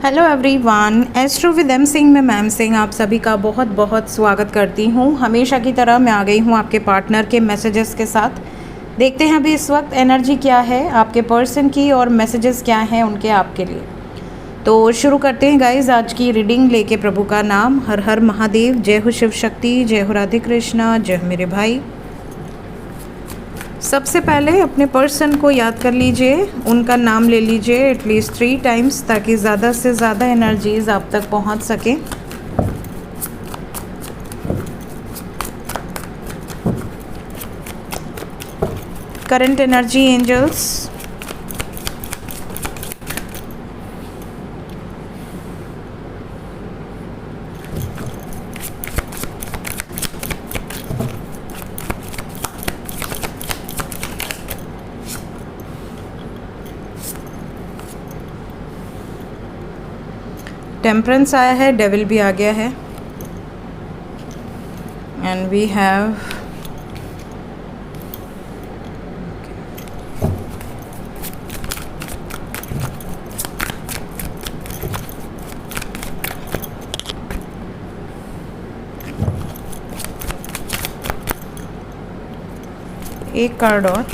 Hello everyone, astro with M Singh में ma'am Singh आप सभी का बहुत बहुत स्वागत करती हूँ। हमेशा की तरह मैं आ गई हूँ आपके पार्टनर के मैसेजेस के साथ। देखते हैं अभी इस वक्त एनर्जी क्या है आपके पर्सन की और मैसेजेस क्या हैं उनके आपके लिए। तो शुरू करते हैं गाइज आज की रीडिंग लेके प्रभु का नाम। हर हर महादेव, जय हो शिव शक्ति, जय हो राधे कृष्णा, जय हो मेरे भाई। सबसे पहले अपने पर्सन को याद कर लीजिए, उनका नाम ले लीजिए एटलीस्ट 3 टाइम्स ताकि ज़्यादा से ज़्यादा एनर्जीज आप तक पहुंच सके। करंट एनर्जी एंजल्स, टेम्परेंस आया है, डेविल भी आ गया है एंड वी हैव एक कार्ड और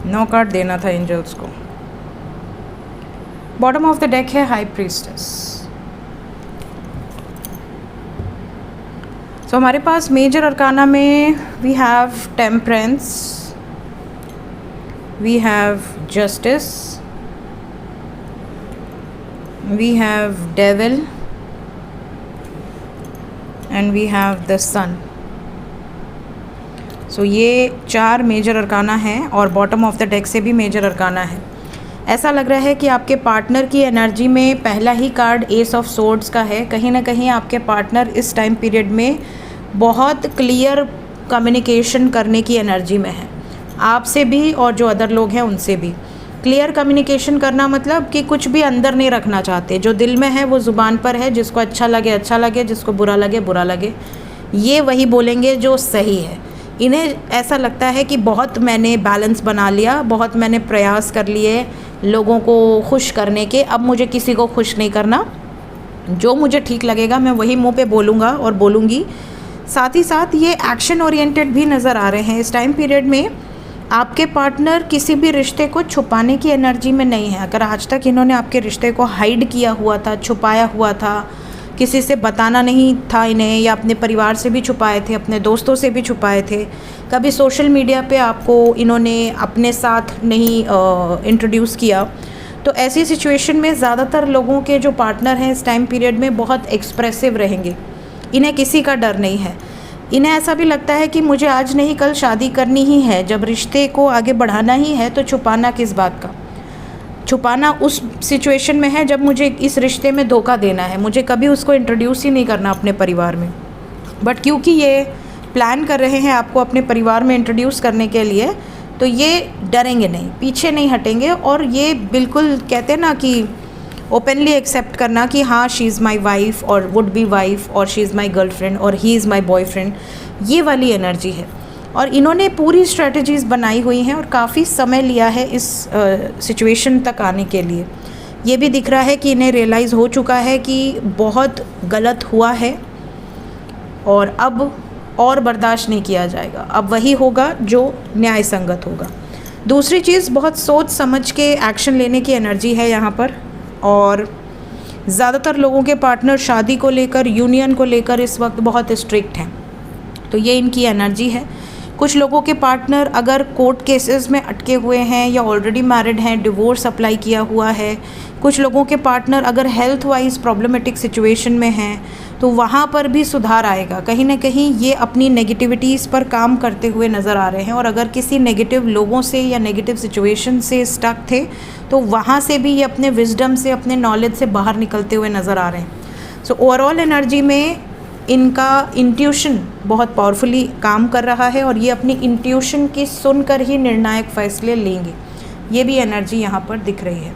नो कार्ड देना था एंजल्स को। बॉटम ऑफ द डेक है हाई प्रीस्टेस। सो हमारे पास मेजर अरकाना में we have temperance, we have justice, we have devil and we have the sun. So ये 4 मेजर अरकाना हैं और बॉटम ऑफ द डेक से भी मेजर अरकाना है। ऐसा लग रहा है कि आपके पार्टनर की एनर्जी में पहला ही कार्ड एस ऑफ सोर्ड्स का है। कहीं ना कहीं आपके पार्टनर इस टाइम पीरियड में बहुत क्लियर कम्युनिकेशन करने की एनर्जी में है, आपसे भी और जो अदर लोग हैं उनसे भी। क्लियर कम्युनिकेशन करना मतलब कि कुछ भी अंदर नहीं रखना चाहते, जो दिल में है वो ज़ुबान पर है, जिसको अच्छा लगे, जिसको बुरा लगे, ये वही बोलेंगे जो सही है। इन्हें ऐसा लगता है कि बहुत मैंने बैलेंस बना लिया, बहुत मैंने प्रयास कर लिए लोगों को खुश करने के, अब मुझे किसी को खुश नहीं करना, जो मुझे ठीक लगेगा मैं वही मुंह पे बोलूँगा और बोलूँगी। साथ ही साथ ये एक्शन ओरिएंटेड भी नज़र आ रहे हैं। इस टाइम पीरियड में आपके पार्टनर किसी भी रिश्ते को छुपाने की एनर्जी में नहीं है। अगर आज तक इन्होंने आपके रिश्ते को हाइड किया हुआ था, छुपाया हुआ था, किसी से बताना नहीं था इन्हें, या अपने परिवार से भी छुपाए थे, अपने दोस्तों से भी छुपाए थे, कभी सोशल मीडिया पे आपको इन्होंने अपने साथ नहीं इंट्रोड्यूस किया, तो ऐसी सिचुएशन में ज़्यादातर लोगों के जो पार्टनर हैं इस टाइम पीरियड में बहुत एक्सप्रेसिव रहेंगे। इन्हें किसी का डर नहीं है। इन्हें ऐसा भी लगता है कि मुझे आज नहीं कल शादी करनी ही है, जब रिश्ते को आगे बढ़ाना ही है तो छुपाना किस बात का। छुपाना उस सिचुएशन में है जब मुझे इस रिश्ते में धोखा देना है, मुझे कभी उसको इंट्रोड्यूस ही नहीं करना अपने परिवार में। बट क्योंकि ये प्लान कर रहे हैं आपको अपने परिवार में इंट्रोड्यूस करने के लिए, तो ये डरेंगे नहीं, पीछे नहीं हटेंगे, और ये बिल्कुल कहते हैं ना कि ओपनली एक्सेप्ट करना कि हाँ शी इज़ माई वाइफ और वुड बी वाइफ, और शी इज़ माई गर्लफ्रेंड और ही इज़ माई बॉयफ्रेंड, ये वाली एनर्जी है। और इन्होंने पूरी स्ट्रेटजीज़ बनाई हुई हैं और काफ़ी समय लिया है इस सिचुएशन तक आने के लिए। ये भी दिख रहा है कि इन्हें रियलाइज़ हो चुका है कि बहुत गलत हुआ है और अब और बर्दाश्त नहीं किया जाएगा, अब वही होगा जो न्याय संगत होगा। दूसरी चीज़, बहुत सोच समझ के एक्शन लेने की एनर्जी है यहाँ पर, और ज़्यादातर लोगों के पार्टनर शादी को लेकर, यूनियन को लेकर इस वक्त बहुत स्ट्रिक्ट हैं, तो ये इनकी एनर्जी है। कुछ लोगों के पार्टनर अगर कोर्ट केसेस में अटके हुए हैं या ऑलरेडी मैरिड हैं, डिवोर्स अप्लाई किया हुआ है। कुछ लोगों के पार्टनर अगर हेल्थ वाइज प्रॉब्लमेटिक सिचुएशन में हैं, तो वहाँ पर भी सुधार आएगा। कहीं ना कहीं ये अपनी नेगेटिविटीज़ पर काम करते हुए नज़र आ रहे हैं, और अगर किसी नेगेटिव लोगों से या नेगेटिव सिचुएशन से स्टक थे तो वहाँ से भी ये अपने विजडम से, अपने नॉलेज से बाहर निकलते हुए नज़र आ रहे हैं। सो ओवरऑल एनर्जी में इनका इंट्यूशन बहुत पावरफुली काम कर रहा है, और ये अपनी इंट्यूशन की सुनकर ही निर्णायक फैसले लेंगे। ये भी एनर्जी यहाँ पर दिख रही है।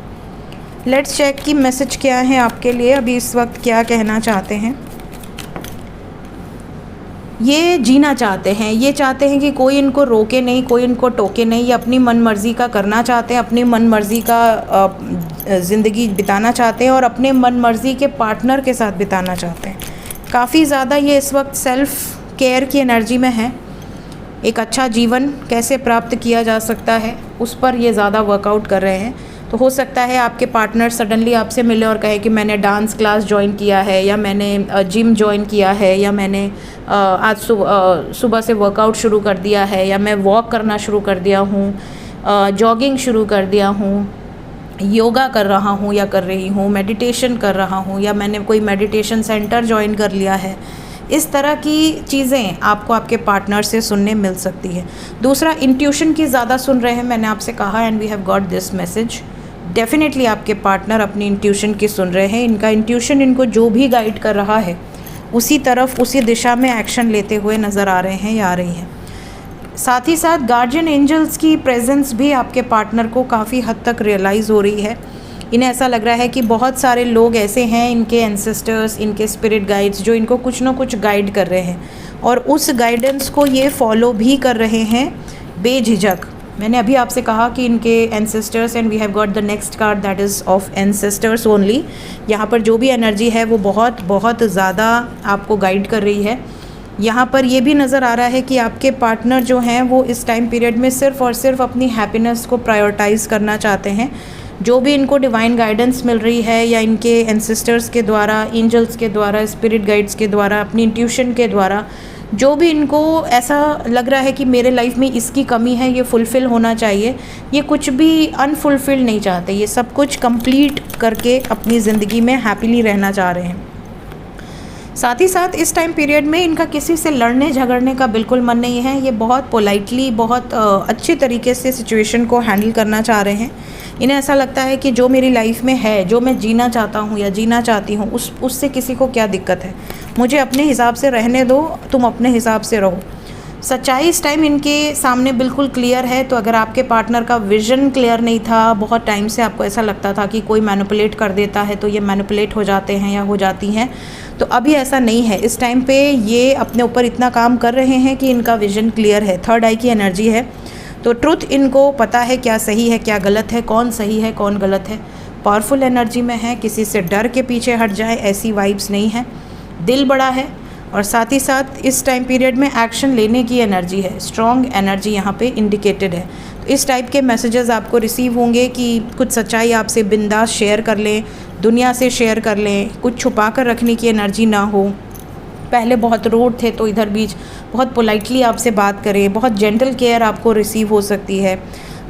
लेट्स चेक कि मैसेज क्या है आपके लिए, अभी इस वक्त क्या कहना चाहते हैं। ये जीना चाहते हैं, ये चाहते हैं कि कोई इनको रोके नहीं, कोई इनको टोके नहीं, ये अपनी मन मर्ज़ी का करना चाहते हैं, अपनी मन मर्ज़ी का ज़िंदगी बिताना चाहते हैं और अपने मन मर्ज़ी के पार्टनर के साथ बिताना चाहते हैं। काफ़ी ज़्यादा ये इस वक्त सेल्फ़ केयर की एनर्जी में है। एक अच्छा जीवन कैसे प्राप्त किया जा सकता है उस पर ये ज़्यादा वर्कआउट कर रहे हैं। तो हो सकता है आपके पार्टनर सडनली आपसे मिले और कहे कि मैंने डांस क्लास ज्वाइन किया है, या मैंने जिम ज्वाइन किया है, या मैंने आज सुबह से वर्कआउट शुरू कर दिया है, या मैं वॉक करना शुरू कर दिया हूँ, जॉगिंग शुरू कर दिया हूँ, योगा कर रहा हूँ या कर रही हूँ, मेडिटेशन कर रहा हूँ, या मैंने कोई मेडिटेशन सेंटर ज्वाइन कर लिया है। इस तरह की चीज़ें आपको आपके पार्टनर से सुनने मिल सकती है। दूसरा, इंट्यूशन की ज़्यादा सुन रहे हैं, मैंने आपसे कहा, and we have got this message. Definitely आपके पार्टनर अपनी इंट्यूशन की सुन रहे हैं। इनका इंट्यूशन इनको जो भी गाइड कर रहा है उसी तरफ, उसी दिशा में एक्शन लेते हुए नज़र आ रहे हैं या आ रही हैं। साथ ही साथ गार्जियन एंजल्स की प्रेजेंस भी आपके पार्टनर को काफ़ी हद तक रियलाइज़ हो रही है। इन्हें ऐसा लग रहा है कि बहुत सारे लोग ऐसे हैं, इनके एंसेस्टर्स, इनके स्पिरिट गाइड्स, जो इनको कुछ ना कुछ गाइड कर रहे हैं और उस गाइडेंस को ये फॉलो भी कर रहे हैं बेझिझक। मैंने अभी आपसे कहा कि इनके ancestors, and we have got the next card that is of ancestors only. यहाँ पर जो भी एनर्जी है वो बहुत बहुत ज़्यादा आपको गाइड कर रही है। यहाँ पर ये भी नज़र आ रहा है कि आपके पार्टनर जो हैं वो इस टाइम पीरियड में सिर्फ़ और सिर्फ अपनी हैप्पीनेस को प्रायोरिटाइज़ करना चाहते हैं। जो भी इनको डिवाइन गाइडेंस मिल रही है, या इनके एंसेस्टर्स के द्वारा, एंजल्स के द्वारा, स्पिरिट गाइड्स के द्वारा, अपनी इंट्यूशन के द्वारा, जो भी इनको ऐसा लग रहा है कि मेरे लाइफ में इसकी कमी है, ये फुलफ़िल होना चाहिए, ये कुछ भी अनफुलफ़िल नहीं चाहते। ये सब कुछ कंप्लीट करके अपनी ज़िंदगी में हैप्पीली रहना चाह रहे हैं। साथ ही साथ इस टाइम पीरियड में इनका किसी से लड़ने झगड़ने का बिल्कुल मन नहीं है। ये बहुत पोलाइटली, बहुत अच्छे तरीके से सिचुएशन को हैंडल करना चाह रहे हैं। इन्हें ऐसा लगता है कि जो मेरी लाइफ में है, जो मैं जीना चाहता हूँ या जीना चाहती हूँ, उससे किसी को क्या दिक्कत है, मुझे अपने हिसाब से रहने दो, तुम अपने हिसाब से रहो। सच्चाई इस टाइम इनके सामने बिल्कुल क्लियर है। तो अगर आपके पार्टनर का विज़न क्लियर नहीं था, बहुत टाइम से आपको ऐसा लगता था कि कोई मैनिपुलेट कर देता है, तो ये मैनिपुलेट हो जाते हैं या हो जाती हैं, तो अभी ऐसा नहीं है। इस टाइम पे ये अपने ऊपर इतना काम कर रहे हैं कि इनका विज़न क्लियर है। थर्ड आई की एनर्जी है, तो ट्रुथ इनको पता है क्या सही है क्या गलत है, कौन सही है कौन गलत है। पावरफुल एनर्जी में है, किसी से डर के पीछे हट जाए ऐसी वाइब्स नहीं है। दिल बड़ा है और साथ ही साथ इस टाइम पीरियड में एक्शन लेने की एनर्जी है। स्ट्रॉन्ग एनर्जी यहाँ पे इंडिकेटेड है। तो इस टाइप के मैसेजेस आपको रिसीव होंगे कि कुछ सच्चाई आपसे बिंदास शेयर कर लें, दुनिया से शेयर कर लें, कुछ छुपा कर रखने की एनर्जी ना हो। पहले बहुत रूड थे तो इधर बीच बहुत पोलाइटली आपसे बात करें, बहुत जेंटल केयर आपको रिसीव हो सकती है।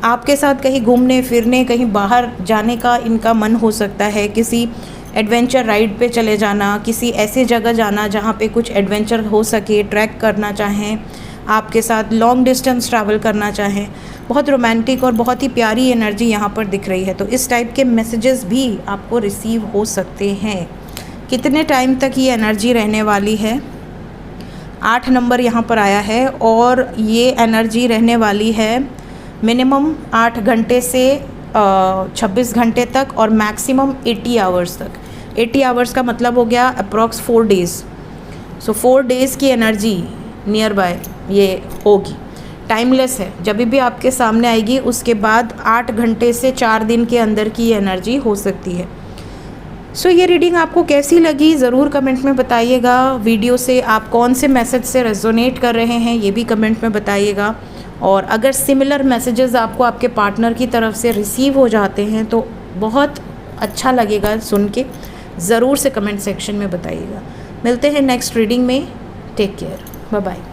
आपके साथ कहीं घूमने फिरने, कहीं बाहर जाने का इनका मन हो सकता है, किसी एडवेंचर राइड पे चले जाना, किसी ऐसे जगह जाना जहाँ पे कुछ एडवेंचर हो सके, ट्रैक करना चाहें, आपके साथ लॉन्ग डिस्टेंस ट्रैवल करना चाहें। बहुत रोमांटिक और बहुत ही प्यारी एनर्जी यहाँ पर दिख रही है। तो इस टाइप के मैसेजेस भी आपको रिसीव हो सकते हैं। कितने टाइम तक ये एनर्जी रहने वाली है? 8 नंबर यहाँ पर आया है और ये एनर्जी रहने वाली है मिनिमम 8 घंटे से 26 घंटे तक और मैक्सिमम 80 आवर्स तक। 80 आवर्स का मतलब हो गया अप्रॉक्स 4 डेज़। सो 4 डेज़ की एनर्जी नियर बाय ये होगी। टाइमलेस है, जब भी आपके सामने आएगी उसके बाद 8 घंटे से 4 दिन के अंदर की एनर्जी हो सकती है। सो ये रीडिंग आपको कैसी लगी ज़रूर कमेंट में बताइएगा। वीडियो से आप कौन से मैसेज से रेजोनेट कर रहे हैं ये भी कमेंट में बताइएगा। और अगर सिमिलर मैसेजेस आपको आपके पार्टनर की तरफ से रिसीव हो जाते हैं तो बहुत अच्छा लगेगा सुन के, ज़रूर से कमेंट सेक्शन में बताइएगा। मिलते हैं नेक्स्ट रीडिंग में। Take care, bye bye.